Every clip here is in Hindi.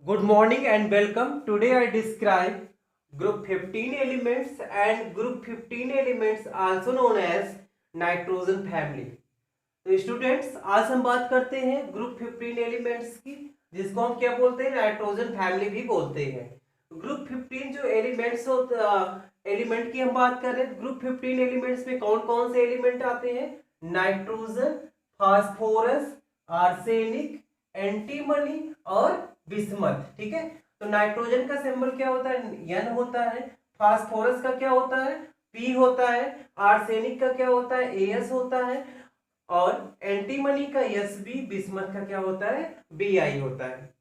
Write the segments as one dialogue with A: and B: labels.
A: Good morning and welcome. Today I describe group 15 elements and group 15 elements also known as nitrogen family. तो स्टूडेंट्स आज हम बात करते हैं ग्रुप 15 एलिमेंट्स की, जिसको हम क्या बोलते हैं, नाइट्रोजन फैमिली भी बोलते हैं। ग्रुप 15 जो एलिमेंट्स एलिमेंट की हम बात कर रहे हैं, ग्रुप 15 एलिमेंट्स में कौन कौन से एलिमेंट आते हैं? नाइट्रोजन, फास्फोरस, आर्सेनिक, एंटीमनी और बिस्मथ। ठीक है, तो नाइट्रोजन का सिंबल क्या होता है? एन होता है। फास्फोरस का क्या होता है? पी होता है। आर्सेनिक का क्या होता है? एस होता है। और एंटीमनी का एस बी, बिस्मथ का क्या होता है? बी आई होता है।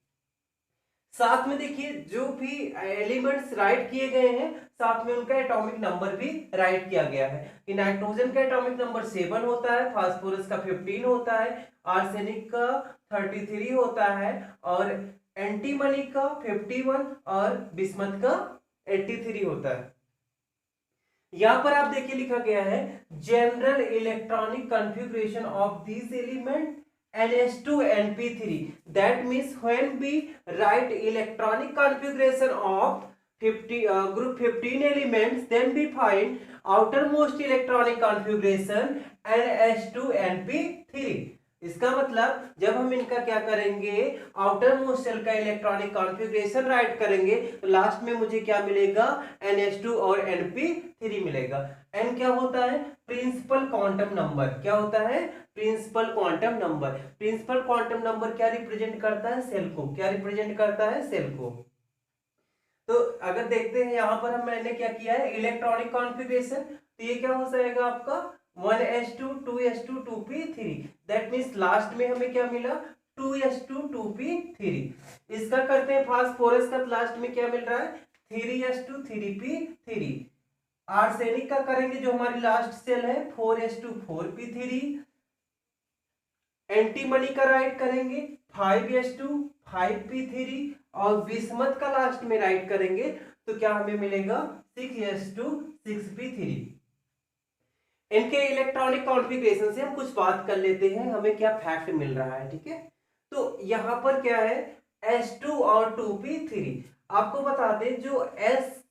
A: साथ में देखिए, जो भी एलिमेंट्स राइट किए गए हैं साथ में उनका एटॉमिक नंबर भी राइट किया गया है कि नाइट्रोजन का एटॉमिक नंबर 7 होता है, फास्फोरस का 15 होता है, आर्सेनिक का 33 होता है और एंटीमनी का 51 और बिस्मथ का 83 होता है। यहां पर आप देखिए लिखा गया है general electronic configuration of this element NH2 NP3. That means when we write electronic configuration of group 15 elements, then we find outermost electronic configuration NH2 NP3. इसका मतलब जब हम इनका क्या करेंगे, आउटर मोस्ट शेल का इलेक्ट्रॉनिक कॉन्फ़िगरेशन राइट करेंगे तो लास्ट में मुझे क्या मिलेगा? NH2 और NP3 मिलेगा। N क्या होता है? Principal quantum number. क्या होता है? Principal quantum number. Principal quantum number क्या रिप्रेजेंट करता है? सेल को। क्या रिप्रेजेंट करता है? सेल को। तो अगर देखते हैं यहां पर मैंने क्या किया है, इलेक्ट्रॉनिक कॉन्फ़िगरेशन, तो ये क्या हो जाएगा आपका 1s2 2s2 2p3। That means last में हमें क्या मिला? 2s2 2p3। इसका करते हैं फास्फोरस का, लास्ट में क्या मिल रहा है? 3s2 3p3। आर्सेनिक का करेंगे जो हमारी लास्ट सेल है 4s2 4p3। एंटीमनी का राइट करेंगे 5s2 5p3 और बिस्मथ का लास्ट में राइट करेंगे तो क्या हमें मिलेगा? 6s2 6p3। इनके इलेक्ट्रॉनिक कॉन्फ़िगरेशन से हम कुछ बात कर लेते हैं, हमें क्या फैक्ट मिल रहा है। ठीक है, तो यहां पर क्या है, S2 और 2p3। आपको बता दें जो S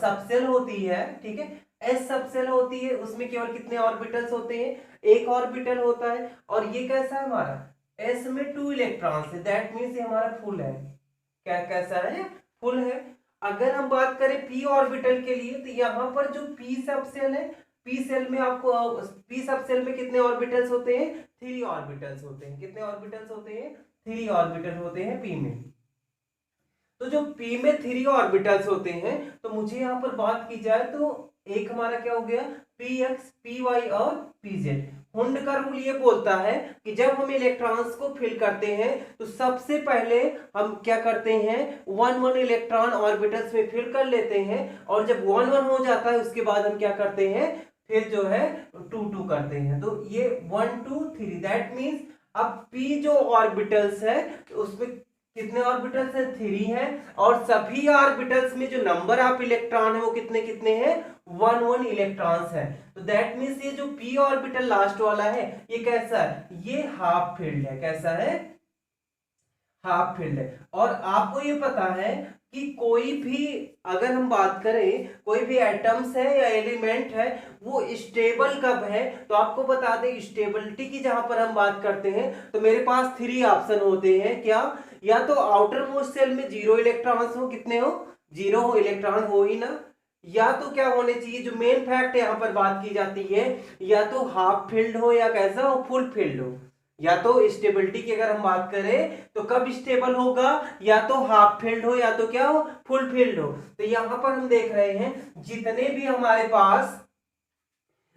A: सबसेल होती है, ठीक है, S सबसेल होती है उसमें केवल कितने ऑर्बिटल्स होते हैं? एक ऑर्बिटल होता है। और ये कैसा है हमारा? S में 2 इलेक्ट्रॉन्स है, दैट मीन्स ये हमारा फुल है। क्या कैसा है? फुल है। अगर हम बात करें p ऑर्बिटल के लिए तो यहां पर जो p सबसेल है, p सेल में आपको p सबसेल में कितने ऑर्बिटल्स होते हैं? 3 ऑर्बिटल्स होते हैं। कितने ऑर्बिटल्स होते हैं? 3 ऑर्बिटल होते हैं p में। तो जो p में 3 ऑर्बिटल्स होते हैं तो मुझे यहां पर बात की जाए तो एक हमारा क्या हो गया? px py और pz। हुंड का रूल ये बोलता है कि जब हम इलेक्ट्रॉन्स को फिल करते हैं तो सबसे पहले हम क्या करते हैं, 1 1 इलेक्ट्रॉन ऑर्बिटल्स में फिल कर लेते हैं और जब 1 1 हो जाता है उसके बाद हम क्या करते हैं, फिर जो है 2 2 करते हैं। तो ये 1 2 3, दैट मीन्स अब p जो ऑर्बिटल्स है उसमें कितने ऑर्बिटल्स है? 3 है। और सभी ऑर्बिटल्स में जो नंबर ऑफ इलेक्ट्रॉन है वो कितने कितने हैं? 1 1 इलेक्ट्रॉन्स है। तो दैट मीन्स ये जो p ऑर्बिटल लास्ट वाला है ये कैसा है? ये हाफ फील्ड है। कैसा है? हाफ फील्ड है। और आपको ये पता है कि कोई भी, अगर हम बात करें कोई भी एटम्स है या एलिमेंट है वो स्टेबल कब है, तो आपको बता दें स्टेबिलिटी की जहां पर हम बात करते हैं तो मेरे पास 3 ऑप्शन होते हैं। क्या? या तो आउटर मोस्ट सेल में 0 इलेक्ट्रॉन्स हो, कितने हो? 0 हो, इलेक्ट्रॉन हो ही ना। या तो क्या होने चाहिए, जो मेन फैक्ट यहां पर बात की जाती है, या तो हाफ फील्ड हो या कैसा हो, फुल फील्ड हो। या तो स्टेबिलिटी की अगर हम बात करें तो कब स्टेबल होगा, या तो हाफ फील्ड हो या तो क्या हो, फुल फील्ड हो। तो यहां पर हम देख रहे हैं जितने भी हमारे पास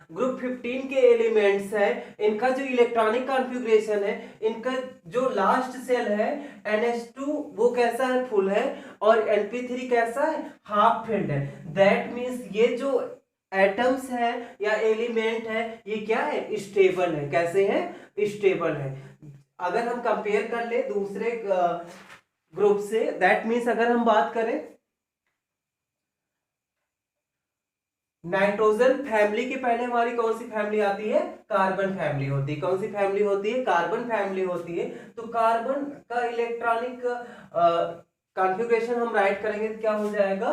A: ग्रुप 15 के एलिमेंट्स हैं इनका जो इलेक्ट्रॉनिक कॉन्फ़िगरेशन है, इनका जो लास्ट सेल है NH2 वो कैसा है? फुल है। और NP3 कैसा है? हाफ फील्ड है। दैट मीन्स ये जो एटम्स है या एलिमेंट है ये क्या है? स्टेबल है। कैसे है? स्टेबल है। अगर हम कंपेयर कर ले दूसरे ग्रुप से, दैट मीन्स अगर हम बात करें नाइट्रोजन फैमिली के पहले हमारी कौन सी फैमिली आती है? कार्बन फैमिली होती है। कौन सी फैमिली होती है? कार्बन फैमिली होती है। तो कार्बन का इलेक्ट्रॉनिक कॉन्फ़िगरेशन हम राइट करेंगे तो क्या हो जाएगा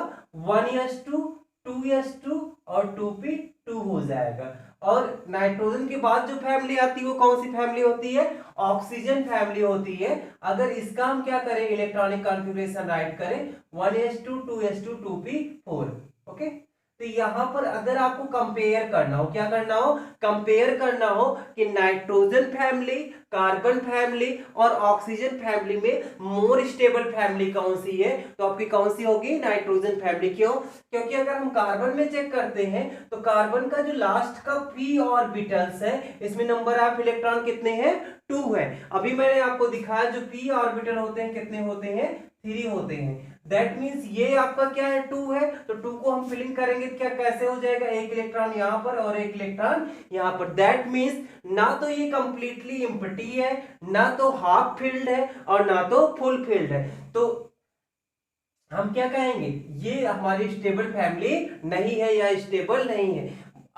A: 1s2 2s2 और 2p2 हो जाएगा। और नाइट्रोजन के बाद जो फैमिली आती है वो कौन सी फैमिली होती है, ऑक्सीजन फैमिली होती है। अगर इसका हम क्या करें इलेक्ट्रॉनिक कॉन्फ़िगरेशन राइट करें 1s2 2s2 2p4। ओके, तो यहां पर अगर आपको कंपेयर करना हो, क्या करना हो, कंपेयर करना हो कि नाइट्रोजन फैमिली, कार्बन फैमिली और ऑक्सीजन फैमिली में मोर स्टेबल फैमिली कौन सी है, तो आपकी कौन सी होगी, नाइट्रोजन फैमिली। क्यों, क्योंकि अगर हम कार्बन में चेक करते हैं तो कार्बन का जो लास्ट का p ऑर्बिटल्स है इसमें नंबर ऑफ इलेक्ट्रॉन कितने हैं, 2 है। अभी मैंने आपको दिखाया जो p ऑर्बिटल होते हैं कितने होते हैं, 3 होते हैं। दैट मीन्स ये आपका क्या है, 2 है, तो 2 को हम फिलिंग करेंगे क्या कैसे हो जाएगा, एक इलेक्ट्रॉन यहां पर और एक इलेक्ट्रॉन यहां पर। दैट मीन्स ना तो ये कंप्लीटली एम्प्टी है, ना तो हाफ फिल्ड है और ना तो फुल फिल्ड है। तो हम क्या कहेंगे, ये हमारी स्टेबल फैमिली नहीं है या स्टेबल नहीं है।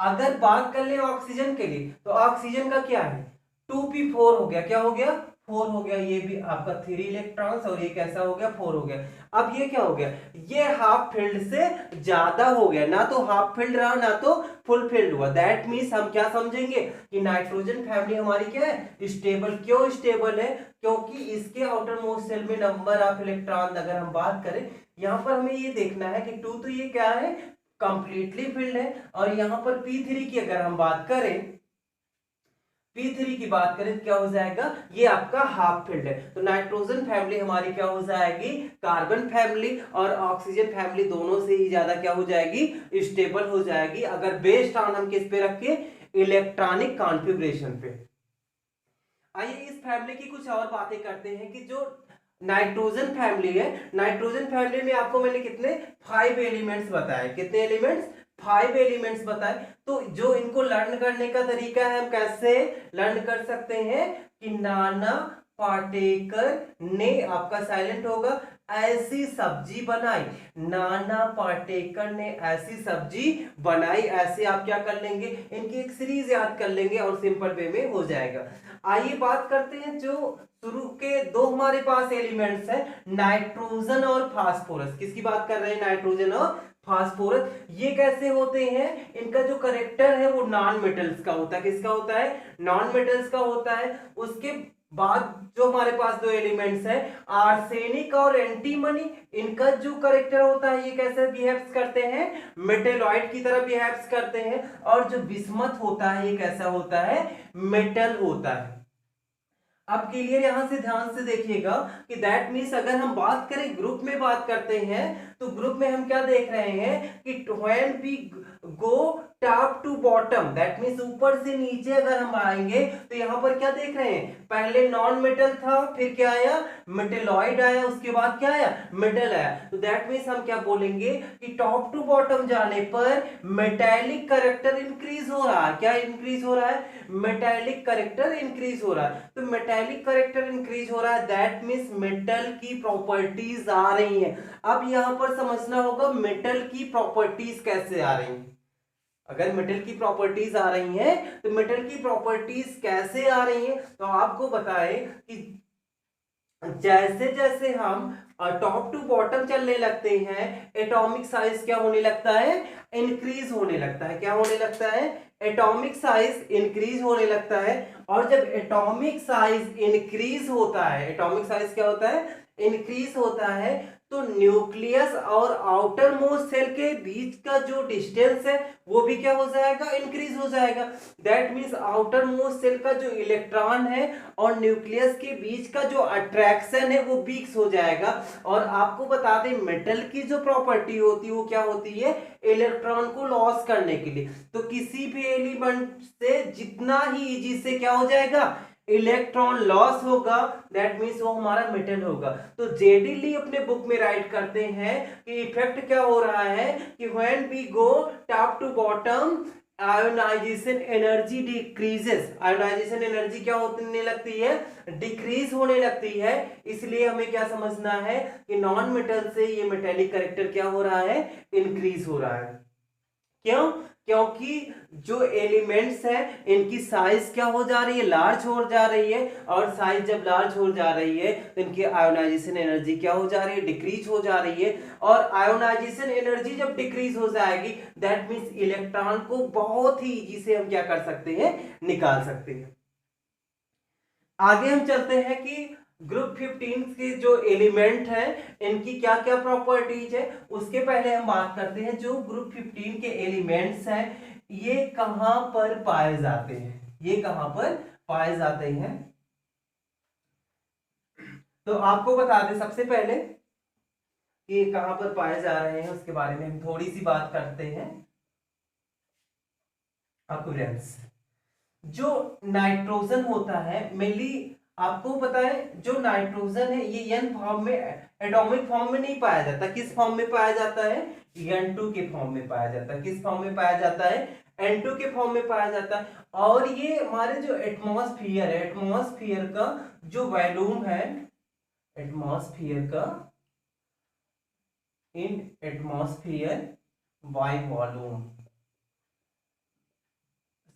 A: अगर बात कर ले ऑक्सीजन के लिए तो ऑक्सीजन का क्या है, 2p4 हो गया, क्या हो गया, 4 हो गया। ये भी आपका 3 इलेक्ट्रॉन्स और ये कैसा हो गया, 4 हो गया। अब ये क्या हो गया, ये हाफ फील्ड से ज्यादा हो गया, ना तो हाफ फील्ड रहा ना तो फुल फील्ड हुआ। दैट मीन्स हम क्या समझेंगे कि नाइट्रोजन फैमिली हमारी क्या है, स्टेबल। क्यों स्टेबल है, क्योंकि इसके आउटर मोस्ट सेल में नंबर ऑफ इलेक्ट्रॉन अगर हम बात करें, यहां पर हमें ये देखना है कि 2 तो ये क्या है, कंप्लीटली फील्ड है। और यहां पर p3 की अगर हम बात करें, p3 की बात करें तो क्या हो जाएगा, ये आपका हाफ फील्ड है। तो नाइट्रोजन फैमिली हमारी क्या हो जाएगी, कार्बन फैमिली और ऑक्सीजन फैमिली दोनों से ही ज्यादा क्या हो जाएगी, स्टेबल हो जाएगी। अगर बेस्ड ऑन हम किस पे रखें, इलेक्ट्रॉनिक कॉन्फ़िगरेशन पे। आइए इस फैमिली की कुछ और बातें करते हैं कि जो नाइट्रोजन फैमिली है, नाइट्रोजन फैमिली में आपको मैंने कितने 5 एलिमेंट्स बताए, कितने एलिमेंट्स, 5 एलिमेंट्स बताए। तो जो इनको लर्न करने का तरीका है, हम कैसे लर्न कर सकते हैं कि नाना पाटेकर ने, आपका साइलेंट होगा, ऐसी सब्जी बनाई। नाना पाटेकर ने ऐसी सब्जी बनाई, ऐसे आप क्या कर लेंगे, इनकी एक सीरीज याद कर लेंगे और सिंपल वे में हो जाएगा। आइए बात करते हैं जो शुरू के दो हमारे पास एलिमेंट्स है, नाइट्रोजन और फास्फोरस। किसकी बात कर रहे हैं, नाइट्रोजन और फास्फोरस। ये कैसे होते हैं, इनका जो करेक्टर है वो नॉन मेटल्स का होता है। किसका होता है, नॉन मेटल्स का होता है। उसके बाद जो हमारे पास दो एलिमेंट्स है, आर्सेनिक और एंटीमनी, इनका जो करेक्टर होता है ये कैसे बिहेव्स करते हैं, मेटेलॉइड की तरह बिहेव्स करते हैं। और जो बिस्मथ होता है ये कैसा होता है, मेटल होता है। अब क्लियर, यहां से ध्यान से देखिएगा कि दैट मीन्स अगर हम बात करें ग्रुप में बात करते हैं तो ग्रुप में हम क्या देख रहे हैं कि when we go top to bottom, that means ऊपर से नीचे अगर हम आएंगे तो यहां पर क्या देख रहे हैं, पहले नॉन मेटल था, फिर क्या आया, मेटेलॉइड आया, उसके बाद क्या आया, मेटल आया। तो दैट मीन्स हम क्या बोलेंगे कि टॉप टू बॉटम जाने पर मेटेलिक कैरेक्टर इंक्रीज हो रहा है। क्या इंक्रीज हो रहा है, मेटेलिक कैरेक्टर इंक्रीज हो रहा है। तो मेटेलिक कैरेक्टर इंक्रीज हो रहा है, दैट मीन्स मेटल की प्रॉपर्टीज आ रही हैं। अब यहां पर समझना होगा मेटल की प्रॉपर्टीज कैसे आ रही हैं। अगर मेटल की प्रॉपर्टीज आ रही हैं तो मेटल की प्रॉपर्टीज कैसे आ रही हैं, तो आपको बताएं कि जैसे जैसे हम टॉप टू बॉटम चलने लगते हैं, एटॉमिक साइज क्या होने लगता है, इंक्रीज होने लगता है। क्या होने लगता है, एटॉमिक साइज इंक्रीज होने लगता है। और जब एटॉमिक साइज इंक्रीज होता है, एटॉमिक साइज क्या होता है, इंक्रीज होता है, तो न्यूक्लियस और आउटर मोस्ट सेल के बीच का जो डिस्टेंस है वो भी क्या हो जाएगा, इंक्रीज हो जाएगा। That means outermost shell का जो इलेक्ट्रॉन है और न्यूक्लियस के बीच का जो अट्रैक्शन है वो वीक हो जाएगा। और आपको बता दें मेटल की जो प्रॉपर्टी होती है वो क्या होती है, इलेक्ट्रॉन को लॉस करने के लिए। तो किसी भी एलिमेंट से जितना ही इजी से क्या हो जाएगा, इलेक्ट्रॉन लॉस होगा, दैट मीन्स वो हमारा मेटल होगा। तो जेडी ली अपने बुक में राइट करते हैं कि इफेक्ट क्या हो रहा है कि when we go top to bottom ionization energy decreases. Ionization energy क्या होने लगती है, डिक्रीज होने लगती है। इसलिए हमें क्या समझना है कि नॉन मेटल से ये मेटेलिक कैरेक्टर क्या हो रहा है, इंक्रीज हो रहा है। क्यों? क्योंकि जो एलिमेंट्स हैं इनकी साइज क्या हो जा रही है, लार्ज हो जा रही है, और साइज जब लार्ज हो जा रही है तो इनकी आयोनाइजेशन एनर्जी क्या हो जा रही है, डिक्रीज हो जा रही है। और आयोनाइजेशन एनर्जी जब डिक्रीज हो जाएगी दैट मींस इलेक्ट्रॉन को बहुत ही इजी से हम क्या कर सकते हैं, निकाल सकते हैं। आगे हम चलते हैं कि ग्रुप 15 के जो एलिमेंट हैं इनकी क्या क्या प्रॉपर्टीज है, उसके पहले हम बात करते हैं जो ग्रुप 15 के एलिमेंट्स हैं ये कहां पर पाए जाते हैं, ये कहां पर पाए जाते हैं। तो आपको बता दें सबसे पहले कि कहां पर पाए जा रहे हैं, उसके बारे में हम थोड़ी सी बात करते हैं। अक्यूरेंस, जो नाइट्रोजन होता है मेनली, आपको पता है जो नाइट्रोजन है ये एन फॉर्म में, एटॉमिक फॉर्म में नहीं पाया जाता। किस फॉर्म में पाया जाता है, N2 के फॉर्म में पाया जाता है। किस फॉर्म में पाया जाता है, N2 के फॉर्म में पाया जाता है। और ये हमारे जो एटमॉस्फेयर है, एटमॉस्फेयर का जो वॉल्यूम है, एटमॉस्फेयर का इन एटमॉस्फेयर बाय वॉल्यूम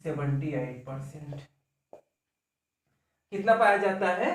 A: 78%। कितना पाया जाता है,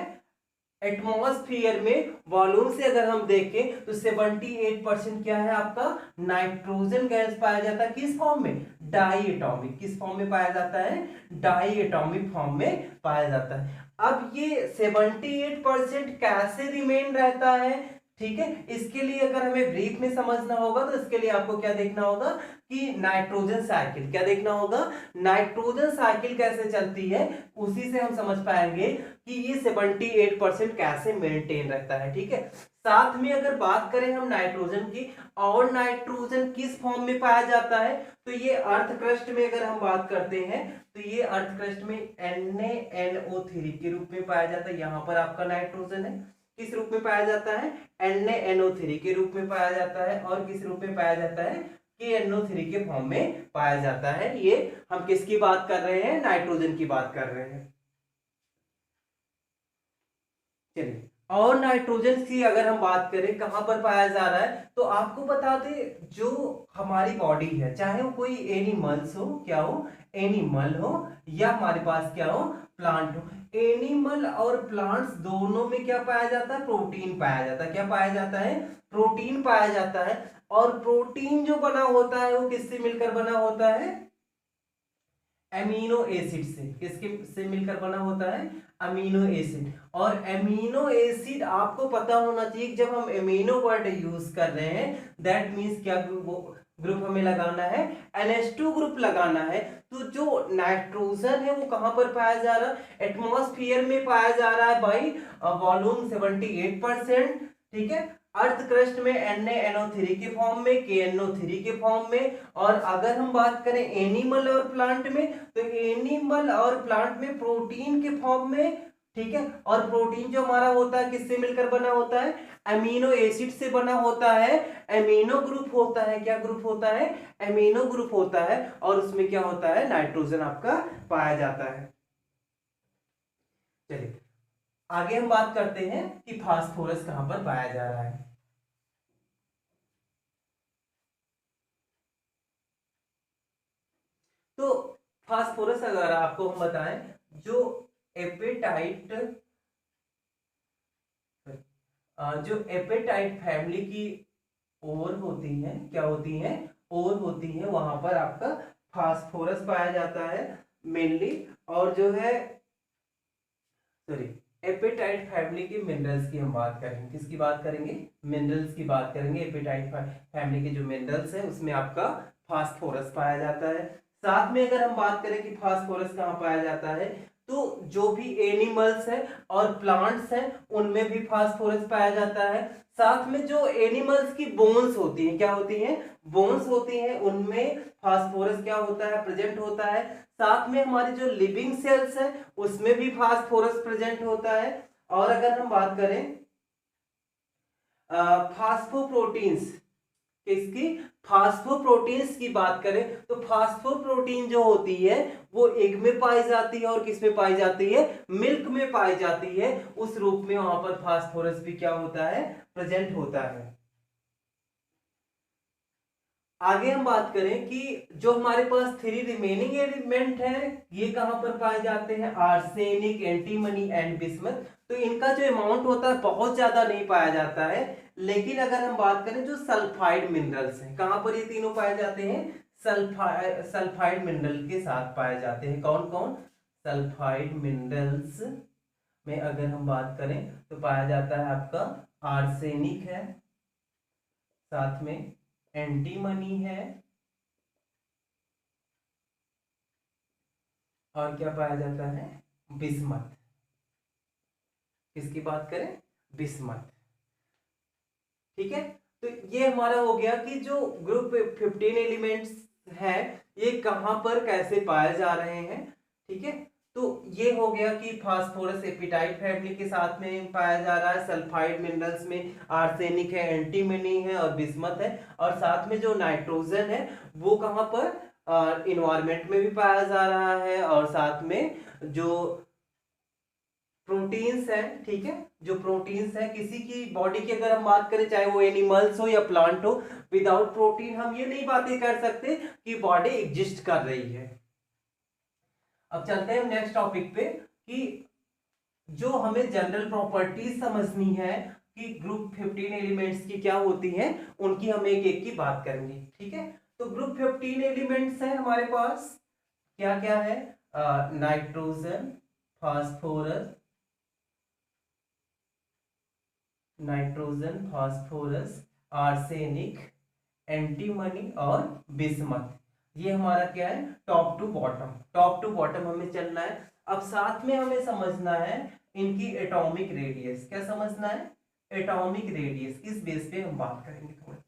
A: एटमॉस्फेयर में वॉल्यूम से अगर हम देखें तो 78% क्या है आपका, नाइट्रोजन गैस पाया जाता है। किस फॉर्म में, डाई एटॉमिक। किस फॉर्म में पाया जाता है, डाई एटॉमिक फॉर्म में पाया जाता है। अब ये 78% कैसे रिमेन रहता है, ठीक है, इसके लिए अगर हमें ब्रीफ में समझना होगा तो इसके लिए आपको क्या देखना होगा कि नाइट्रोजन साइकिल, क्या देखना होगा, नाइट्रोजन साइकिल कैसे चलती है, उसी से हम समझ पाएंगे कि ये 78% कैसे मेंटेन रहता है। ठीक है, साथ में अगर बात करें हम नाइट्रोजन की, और नाइट्रोजन किस फॉर्म में पाया जाता है, तो ये अर्थ क्रस्ट में अगर हम बात करते हैं तो ये अर्थ क्रस्ट में NaNO3 के रूप में पाया जाता है। यहां पर आपका नाइट्रोजन है, किस रूप में पाया जाता है, NaNO3 के रूप में पाया जाता है। और किस रूप में पाया जाता है, KNO3 के फॉर्म में पाया जाता है। ये हम किसकी बात कर रहे हैं, नाइट्रोजन की बात कर रहे हैं। चलिए, और नाइट्रोजन की अगर हम बात करें कहां पर पाया जा रहा है, तो आपको बता दें जो हमारी बॉडी है, चाहे वो कोई एनिमल्स हो, क्या हो, एनिमल हो, या हमारे पास क्या हो, प्लांट हो, एनिमल और प्लांट्स दोनों में क्या पाया जाता है, प्रोटीन पाया जाता है। क्या पाया जाता है, प्रोटीन पाया जाता है। और प्रोटीन जो बना होता है वो किससे मिलकर बना होता है, एमिनो एसिड से। किसके से मिलकर बना होता है, अमीनो एसिड। और एमिनो एसिड आपको पता होना चाहिए, जब हम एमिनो वर्ड यूज कर रहे हैं दैट मींस क्या ग्रुप हमें लगाना है, NH2 ग्रुप लगाना है। तो जो नाइट्रोजन है वो कहां पर पाया जा रहा है, एटमॉस्फेयर में पाया जा रहा है बाई वॉल्यूम 78%। ठीक है, अर्थ क्रस्ट में NaNO3 के फॉर्म में, KNO3 के फॉर्म में। और अगर हम बात करें एनिमल और प्लांट में, तो एनिमल और प्लांट में प्रोटीन के फॉर्म में। ठीक है, और प्रोटीन जो हमारा होता है किससे मिलकर बना होता है, अमीनो एसिड से बना होता है। एमिनो ग्रुप होता है, क्या ग्रुप होता है, एमिनो ग्रुप होता है। और उसमें क्या होता है, नाइट्रोजन आपका पाया जाता है। चलिए आगे हम बात करते हैं कि फास्फोरस कहां पर पाया जा रहा है। तो फास्फोरस अगर आपको हम बताएं, जो एपेटाइट जो एपेटाइट फैमिली की ओर होती हैं, क्या होती हैं, ओर होती हैं, वहां पर आपका फास्फोरस पाया जाता है मेनली। और जो है, सॉरी, एपेटाइट फैमिली के मिनरल्स की हम बात करेंगे। किसकी बात करेंगे, मिनरल्स की बात करेंगे। एपेटाइट फैमिली के जो मिनरल्स हैं उसमें आपका फास्फोरस पाया जाता है। साथ में अगर हम बात करें कि फास्फोरस कहाँ पाया जाता है, तो जो भी एनिमल्स हैं और प्लांट्स हैं उनमें भी फास्फोरस पाया जाता है। साथ में जो एनिमल्स की बोन्स होती हैं, क्या होती हैं, बोन्स होती हैं, उनमें फास्फोरस क्या होता है, प्रेजेंट होता है। साथ में हमारी जो लिविंग सेल्स है उसमें भी फास्फोरस प्रेजेंट होता है। और अगर हम बात करें फास्फोप्रोटीन्स, किसकी, फास्फोप्रोटीन्स की बात करें, तो फास्फोप्रोटीन जो होती है वो एग में पाई जाती है। और किस में पाई जाती है, मिल्क में पाई जाती है। उस रूप में वहां पर फास्फोरस भी क्या होता है, प्रेजेंट होता है। आगे हम बात करें कि जो हमारे पास 3 रिमेनिंग एलिमेंट है ये कहां पर पाए जाते हैं, आर्सेनिक, एंटीमनी एंड बिस्मथ। तो इनका जो अमाउंट होता है बहुत ज्यादा नहीं पाया जाता है, लेकिन अगर हम बात करें जो सल्फाइड मिनरल्स हैं, कहां पर ये तीनों पाए जाते हैं, सल्फाइड मिनरल के साथ पाए जाते हैं। कौन कौन, सल्फाइड मिनरल्स में अगर हम बात करें तो पाया जाता है आपका आर्सेनिक है, साथ में एंटीमनी है, और क्या पाया जाता है, बिस्मथ। किसकी बात करें, बिस्मथ। ठीक है, तो ये हमारा हो गया कि जो ग्रुप 15 एलिमेंट्स है ये कहां पर कैसे पाए जा रहे हैं। ठीक है, तो ये हो गया कि फास्फोरस एपिटाइट फैमिली के साथ में पाया जा रहा है, सल्फाइड मिनरल्स में आर्सेनिक है, एंटीमनी है और बिस्मथ है, और साथ में जो नाइट्रोजन है वो कहां पर इन्वायरमेंट में भी पाया जा रहा है, और साथ में जो प्रोटीन्स है, ठीक है, जो प्रोटीन्स है किसी की बॉडी की अगर हम बात करें, चाहे वो एनिमल्स हो या प्लांट हो, विदाउट प्रोटीन हम ये नहीं बातें कर सकते कि बॉडी एग्जिस्ट कर रही है। अब चलते हैं नेक्स्ट टॉपिक पे कि जो हमें जनरल प्रॉपर्टीज समझनी है कि ग्रुप 15 एलिमेंट्स की क्या होती हैं, उनकी हम एक एक की बात करेंगे। ठीक है, तो ग्रुप 15 एलिमेंट्स है हमारे पास, क्या क्या है, nitrogen, phosphorus, nitrogen, phosphorus, arsenic, antimony और बिस्मथ। ये हमारा क्या है, top to bottom, top to bottom हमें चलना है। अब साथ में हमें समझना है इनकी एटॉमिक रेडियस, क्या समझना है, एटॉमिक रेडियस। इस बेस पे हम बात करेंगे थोड़ा।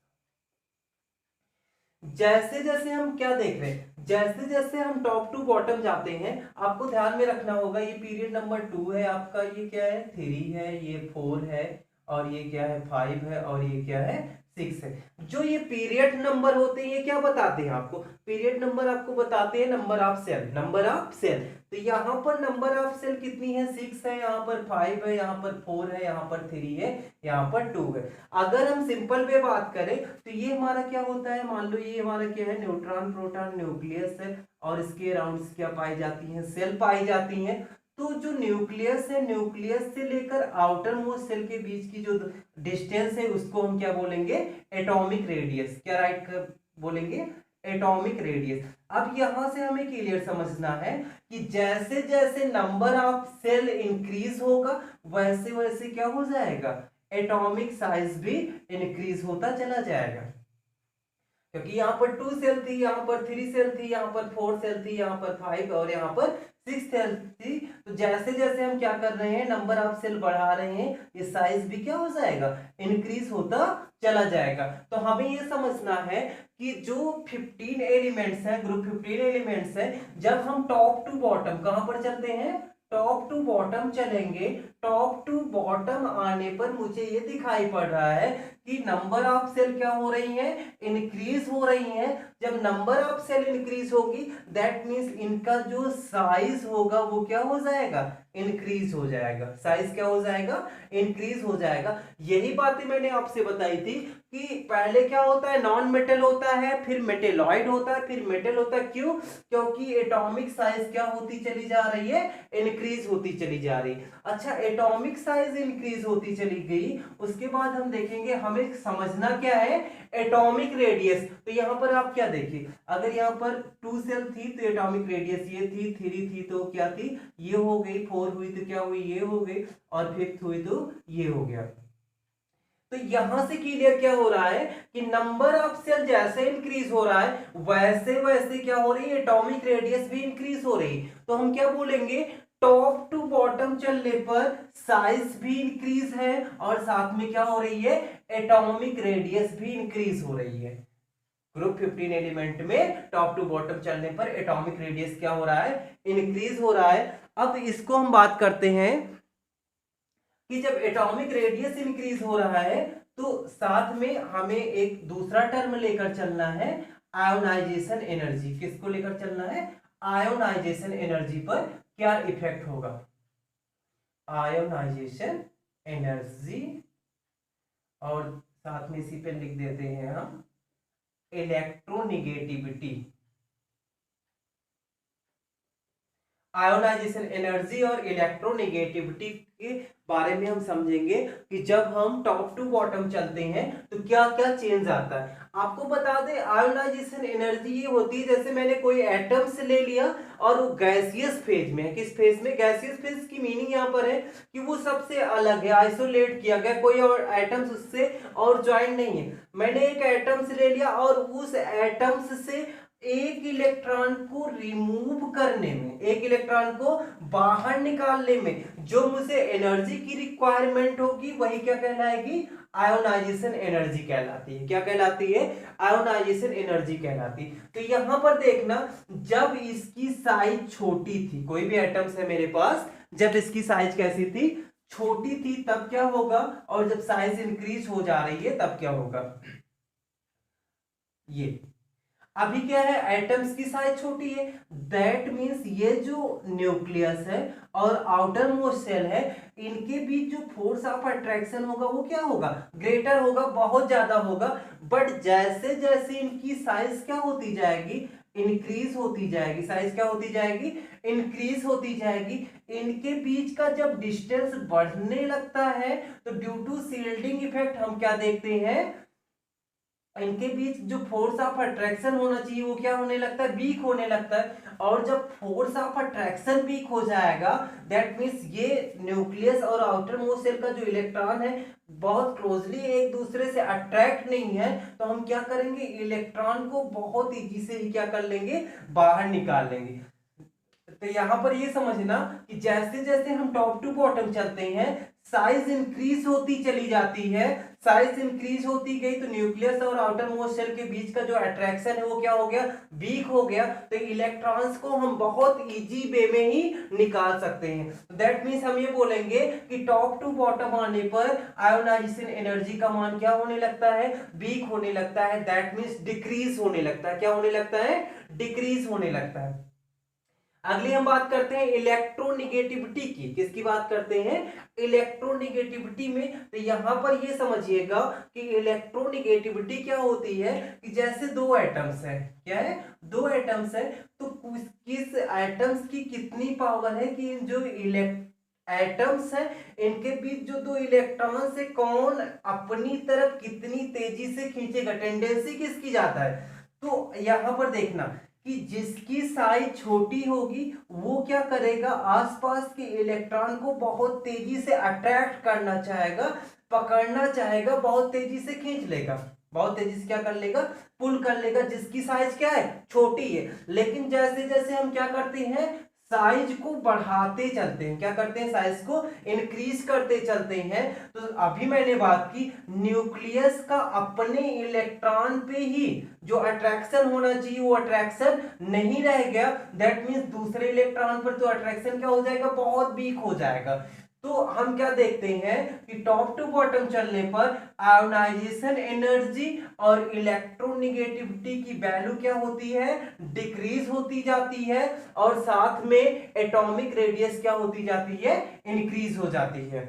A: जैसे जैसे हम क्या देख रहे हैं, जैसे जैसे हम टॉप टू बॉटम जाते हैं, आपको ध्यान में रखना होगा ये पीरियड नंबर 2 है आपका, ये क्या है 3 है, ये 4 है, और ये क्या है 5 है, और ये क्या है 6 है। जो ये पीरियड नंबर होते हैं ये क्या बताते हैं आपको, पीरियड नंबर आपको बताते हैं number of shell, number of shell. तो यहाँ पर नंबर ऑफ सेल कितनी है, 6 है, यहाँ पर 5 है, यहाँ पर 4 है, यहाँ पर 3 है, यहाँ पर 2 है। अगर हम सिंपल वे बात करें तो ये हमारा क्या होता है, मान लो ये हमारा क्या है, न्यूट्रॉन प्रोटॉन न्यूक्लियस है, और इसके अराउंड क्या पाई जाती हैं, सेल पाई जाती हैं। तो जो न्यूक्लियस है, न्यूक्लियस से लेकर आउटर मोस्ट सेल के बीच की जो डिस्टेंस है उसको हम क्या बोलेंगे, एटॉमिक रेडियस। क्या राइट कर बोलेंगे, एटॉमिक रेडियस। अब यहां से हमें क्लियर समझना है कि जैसे जैसे नंबर ऑफ सेल इंक्रीज होगा वैसे वैसे क्या हो जाएगा, एटॉमिक साइज भी इंक्रीज होता चला जाएगा। क्योंकि यहाँ पर 2 सेल थी, यहाँ पर 3 सेल थी, यहाँ पर 4 सेल थी, यहाँ पर 5 और यहाँ पर 6 सेल थी। तो जैसे जैसे हम क्या कर रहे हैं, नंबर ऑफ सेल बढ़ा रहे हैं, ये साइज भी क्या हो जाएगा, इंक्रीज होता चला जाएगा। तो हमें ये समझना है कि जो 15 एलिमेंट्स हैं, ग्रुप 15 एलिमेंट्स हैं, जब हम टॉप टू बॉटम कहां पर चलते हैं, टॉप टू बॉटम चलेंगे, टॉप टू बॉटम आने पर मुझे ये दिखाई पड़ रहा है कि नंबर ऑफ सेल क्या हो रही है, इंक्रीज हो रही है। जब नंबर ऑफ सेल इंक्रीज होगी दैट मींस इनका जो साइज होगा वो क्या हो जाएगा, इंक्रीज हो जाएगा। साइज क्या हो जाएगा, इंक्रीज हो जाएगा। यही बातें मैंने आपसे बताई थी कि पहले क्या होता है, नॉन मेटल होता है, फिर मेटेलॉइड होता है, फिर मेटल होता है। क्यों, क्योंकि एटॉमिक साइज क्या होती चली जा रही है, इंक्रीज होती चली जा रही। अच्छा, एटॉमिक साइज इंक्रीज होती चली गई, उसके बाद हम देखेंगे हमें समझना क्या है, एटॉमिक रेडियस। तो यहां पर आप क्या देखिए, अगर यहां पर 2 सेल थी तो एटॉमिक रेडियस ये थी, 3 थी तो क्या थी, ये हो गई, 4 हुई तो क्या हुई, ये हो गई, और 5 हुई तो ये हो गया। तो यहां से क्लियर क्या हो रहा है कि नंबर ऑफ सेल जैसे इंक्रीज हो रहा है वैसे वैसे क्या हो रही है, एटॉमिक रेडियस भी इंक्रीज हो रही। तो हम क्या बोलेंगे, टॉप टू बॉटम चलने पर साइज भी इंक्रीज है और साथ में क्या हो रही है, एटॉमिक रेडियस भी इंक्रीज हो रही है। ग्रुप 15 एलिमेंट में टॉप टू बॉटम चलने पर एटॉमिक रेडियस क्या हो रहा है, इंक्रीज हो रहा है। अब इसको हम बात करते हैं कि जब एटॉमिक रेडियस इंक्रीज हो रहा है तो साथ में हमें एक दूसरा टर्म लेकर चलना है, आयोनाइजेशन एनर्जी। किसको लेकर चलना है, आयोनाइजेशन एनर्जी पर क्या इफेक्ट होगा, आयोनाइजेशन एनर्जी, और साथ में इसी पे लिख देते हैं हम इलेक्ट्रोनिगेटिविटी। आयोनाइजेशन एनर्जी और इलेक्ट्रोनेगेटिविटी के बारे में हम समझेंगे कि जब हम टॉप टू बॉटम चलते हैं तो क्या क्या चेंज आता है। आपको बता दें आयोनाइजेशन एनर्जी ये होती है, जैसे मैंने कोई एटम्स ले लिया और वो गैसियस फेज में है। किस फेज में? गैसियस फेज की मीनिंग यहाँ पर है कि वो सबसे अलग है, आइसोलेट किया गया, कोई और एटम्स उससे और ज्वाइन नहीं है। मैंने एक एटम्स ले लिया और उस एटम्स से एक इलेक्ट्रॉन को रिमूव करने में, एक इलेक्ट्रॉन को बाहर निकालने में जो मुझे एनर्जी की रिक्वायरमेंट होगी वही क्या कहलाएगी? आयोनाइजेशन एनर्जी कहलाती है। क्या कहलाती है? आयोनाइजेशन एनर्जी कहलाती है। तो यहां पर देखना, जब इसकी साइज छोटी थी, कोई भी एटम्स है मेरे पास, जब इसकी साइज कैसी थी? छोटी थी, तब क्या होगा? और जब साइज इंक्रीज हो जा रही है तब क्या होगा? ये अभी क्या है? एटम्स की साइज छोटी है, दैट मींस ये जो न्यूक्लियस है और आउटर मोस्ट सेल है, इनके बीच जो फोर्स ऑफ अट्रैक्शन होगा वो क्या होगा? ग्रेटर होगा, बहुत ज्यादा होगा। बट जैसे जैसे इनकी साइज क्या होती जाएगी? इंक्रीज होती जाएगी। साइज क्या होती जाएगी? इंक्रीज होती जाएगी। इनके बीच का जब डिस्टेंस बढ़ने लगता है तो ड्यू टू शील्डिंग इफेक्ट हम क्या देखते हैं? इनके बीच जो फोर्स ऑफ अट्रैक्शन होना चाहिए वो क्या होने लगता है? वीक होने लगता है। और जब फोर्स ऑफ अट्रैक्शन वीक हो जाएगा, दैट मींस ये न्यूक्लियस और आउटर मोस्ट सेल का जो इलेक्ट्रॉन है बहुत क्लोजली एक दूसरे से अट्रैक्ट नहीं है, तो हम क्या करेंगे? इलेक्ट्रॉन को बहुत इजी से ही क्या कर लेंगे? बाहर निकाल लेंगे। तो यहां पर ये समझना कि जैसे जैसे हम टॉप टू बॉटम चलते हैं साइज इंक्रीज होती चली जाती है। साइज इंक्रीज होती गई तो न्यूक्लियस और आउटर मोस्ट सेल के बीच का जो अट्रैक्शन है वो क्या हो गया? वीक हो गया। तो इलेक्ट्रॉन्स को हम बहुत इजी वे में ही निकाल सकते हैं। दैट मींस हम ये बोलेंगे कि टॉप टू बॉटम आने पर आयोनाइजेशन एनर्जी का मान क्या होने लगता है? वीक होने लगता है। दैट मींस डिक्रीज होने लगता है। क्या होने लगता है? डिक्रीज होने लगता है। अगली हम बात करते हैं इलेक्ट्रोनिगेटिविटी की। किसकी बात करते हैं? इलेक्ट्रोनिगेटिविटी में। तो यहां पर ये समझिएगा कि इलेक्ट्रोनिगेटिविटी क्या होती है कि जैसे दो एटम्स है, क्या है? दो एटम्स है, तो किस एटम्स की कितनी पावर है कि जो एटम्स है इनके बीच जो दो इलेक्ट्रॉन से कौन अपनी तरफ कितनी तेजी से खींचेगा, टेंडेंसी किसकी जाता है। तो यहां पर देखना कि जिसकी साइज छोटी होगी वो क्या करेगा? आसपास के इलेक्ट्रॉन को बहुत तेजी से अट्रैक्ट करना चाहेगा, पकड़ना चाहेगा, बहुत तेजी से खींच लेगा, बहुत तेजी से क्या कर लेगा? पुल कर लेगा, जिसकी साइज क्या है? छोटी है। लेकिन जैसे जैसे हम क्या करते हैं? साइज को बढ़ाते चलते हैं। क्या करते हैं? साइज को इंक्रीज करते चलते हैं। तो अभी मैंने बात की न्यूक्लियस का अपने इलेक्ट्रॉन पे ही जो अट्रैक्शन होना चाहिए वो अट्रैक्शन नहीं रह गया। दैट मींस दूसरे इलेक्ट्रॉन पर तो अट्रैक्शन क्या हो जाएगा? बहुत वीक हो जाएगा। तो हम क्या देखते हैं कि टॉप टू बॉटम चलने पर आयोनाइजेशन एनर्जी और इलेक्ट्रोनिगेटिविटी की वैल्यू क्या होती है? डिक्रीज होती जाती है। और साथ में एटॉमिक रेडियस क्या होती जाती है? इंक्रीज हो जाती है।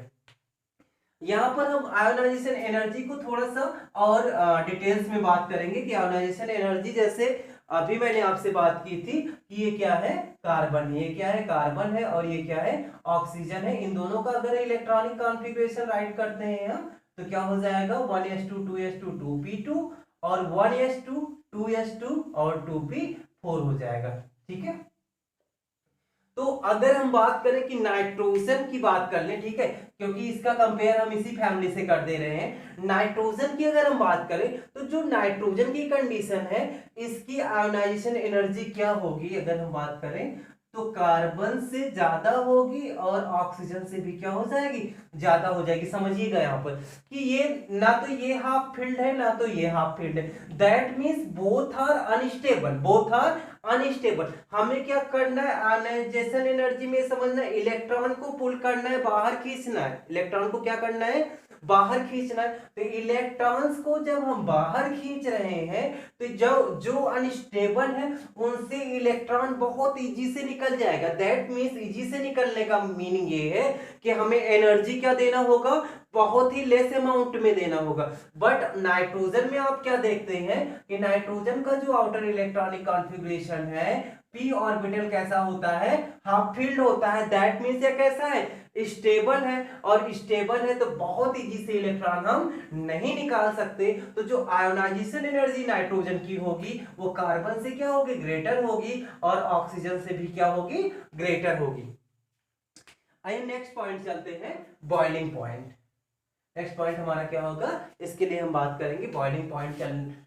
A: यहां पर हम आयोनाइजेशन एनर्जी को थोड़ा सा और डिटेल्स में बात करेंगे कि आयोनाइजेशन एनर्जी, जैसे अभी मैंने आपसे बात की थी कि ये क्या है? कार्बन। ये क्या है? कार्बन है। और ये क्या है? ऑक्सीजन है। इन दोनों का अगर इलेक्ट्रॉनिक कॉन्फ़िगरेशन राइट करते हैं हम तो क्या हो जाएगा? 1s2 2s2 2p2 और 1s2 2s2 और 2p4 हो जाएगा। ठीक है। तो अगर हम बात करें कि नाइट्रोजन की बात कर लें, ठीक है, क्योंकि इसका कंपेयर हम इसी फैमिली से कर दे रहे हैं। नाइट्रोजन की अगर हम बात करें तो जो नाइट्रोजन की कंडीशन है इसकी आयोनाइजेशन एनर्जी क्या होगी अगर हम बात करें तो कार्बन से ज्यादा होगी और ऑक्सीजन से भी क्या हो जाएगी? ज्यादा हो जाएगी। समझिएगा यहाँ पर कि ये ना तो ये हाफ फील्ड है ना तो ये हाफ फील्ड है। That means both are unstable, both are unstable. हमें क्या करना है? आयोनाइजेशन एनर्जी में समझना है इलेक्ट्रॉन को पुल करना है, बाहर खींचना है। इलेक्ट्रॉन को क्या करना है? बाहर खींचना है। तो इलेक्ट्रॉन्स को जब हम बाहर खींच रहे हैं तो जो अनस्टेबल है उनसे इलेक्ट्रॉन बहुत इजी से निकल जाएगा। दैट मींस इजी से निकलने का मीनिंग ये है कि हमें एनर्जी क्या देना होगा? बहुत ही लेस अमाउंट में देना होगा। बट नाइट्रोजन में आप क्या देखते हैं कि नाइट्रोजन का जो आउटर इलेक्ट्रॉनिक कॉन्फ़िगरेशन है, पी ऑर्बिटल कैसा होता है, हाफ फील्ड होता है। दैट मीन्स ये कैसा है, स्टेबल है। और स्टेबल है तो बहुत इजी से इलेक्ट्रॉन हम नहीं निकाल सकते। तो जो आयोनाइजेशन एनर्जी नाइट्रोजन की होगी वो कार्बन से क्या होगी, ग्रेटर होगी, और ऑक्सीजन से भी क्या होगी, ग्रेटर होगी। आइए नेक्स्ट पॉइंट चलते हैं, बॉइलिंग पॉइंट। नेक्स्ट पॉइंट हमारा क्या होगा, इसके लिए हम बात करेंगे बॉइलिंग पॉइंट